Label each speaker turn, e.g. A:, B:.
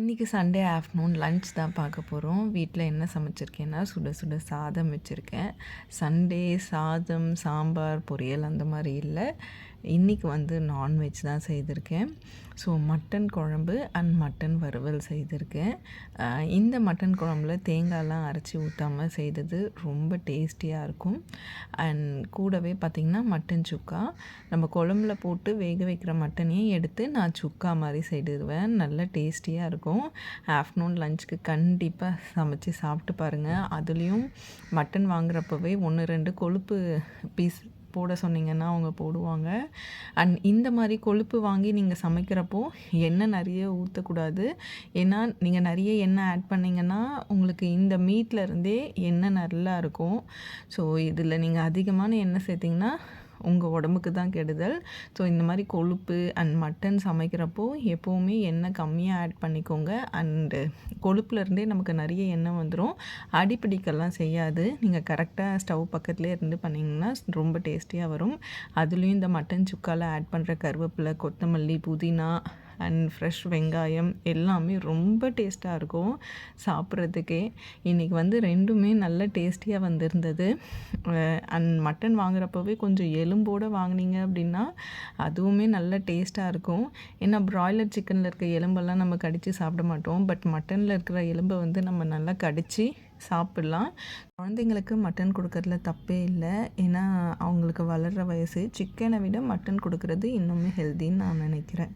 A: இன்றைக்கி Sunday afternoon lunch தான் பார்க்க போகிறோம். வீட்டில் என்ன சமைச்சிருக்கேன்னா சுட சுட சாதம் வச்சுருக்கேன். சண்டே சாதம், சாம்பார், பொரியல் அந்த மாதிரி இல்லை. இன்றைக்கி நான்வெஜ் தான் செய்திருக்கேன். ஸோ மட்டன் குழம்பு அண்ட் மட்டன் வறுவல் செய்திருக்கேன். இந்த மட்டன் குழம்புல தேங்காய்லாம் அரைச்சி ஊற்றாமல் செய்தது ரொம்ப டேஸ்டியாக இருக்கும். அண்ட் கூடவே பார்த்திங்கன்னா மட்டன் சுக்கா, நம்ம குழம்புல போட்டு வேக வைக்கிற மட்டனையும் எடுத்து நான் சுக்கா மாதிரி செய்திடுவேன். நல்ல டேஸ்டியாக இருக்கும். ஆஃப்டர்நூன் லஞ்சுக்கு கண்டிப்பாக சமைச்சு சாப்பிட்டு பாருங்கள். அதுலேயும் மட்டன் வாங்குறப்பவே 1-2 கொழுப்பு பீஸ் போட சொன்னீங்கன்னா அவங்க போடுவாங்க. அண்ட் இந்த மாதிரி கொழுப்பு வாங்கி நீங்கள் சமைக்கிறப்போ எண்ணெய் நிறைய ஊற்றக்கூடாது. ஏன்னா நீங்கள் நிறைய எண்ணெய் ஆட் பண்ணிங்கன்னா உங்களுக்கு இந்த மீட்லேருந்தே எண்ணெய் நல்லா இருக்கும். ஸோ இதில் நீங்கள் அதிகமான எண்ணெய் சேர்த்திங்கன்னா உங்கள் உடம்புக்கு தான் கெடுதல். ஸோ இந்த மாதிரி கொழுப்பு அண்ட் மட்டன் சமைக்கிறப்போ எப்போவுமே எண்ணெய் கம்மியாக ஆட் பண்ணிக்கோங்க. அண்டு கொழுப்புலேருந்தே நமக்கு நிறைய எண்ணெய் வந்துடும். அடிப்பிடிக்கெல்லாம் செய்யாது. நீங்கள் கரெக்டாக ஸ்டவ் பக்கத்துலேயே இருந்து பண்ணிங்கன்னா ரொம்ப டேஸ்டியாக வரும். அதுலேயும் இந்த மட்டன் சுக்காவில் ஆட் பண்ணுற கருவேப்பிலை, கொத்தமல்லி, புதினா அண்ட் ஃப்ரெஷ் வெங்காயம் எல்லாமே ரொம்ப டேஸ்ட்டாக இருக்கும் சாப்பிட்றதுக்கே. இன்றைக்கி ரெண்டுமே நல்ல டேஸ்டியாக வந்திருந்தது. அண்ட் மட்டன் வாங்குறப்பவே கொஞ்சம் எலும்போடு வாங்கினீங்க அப்படின்னா அதுவுமே நல்ல டேஸ்ட்டாக இருக்கும். ஏன்னா ப்ராய்லர் சிக்கனில் இருக்க எலும்பெல்லாம் நம்ம கடித்து சாப்பிட மாட்டோம். பட் மட்டனில் இருக்கிற எலும்பை நம்ம நல்லா கடித்து சாப்பிட்லாம். குழந்தைங்களுக்கு மட்டன் கொடுக்கறதுல தப்பே இல்லை. ஏன்னா அவங்களுக்கு வளர்கிற வயசு. சிக்கனை விட மட்டன் கொடுக்கறது இன்னுமே ஹெல்த்தின்னு நான் நினைக்கிறேன்.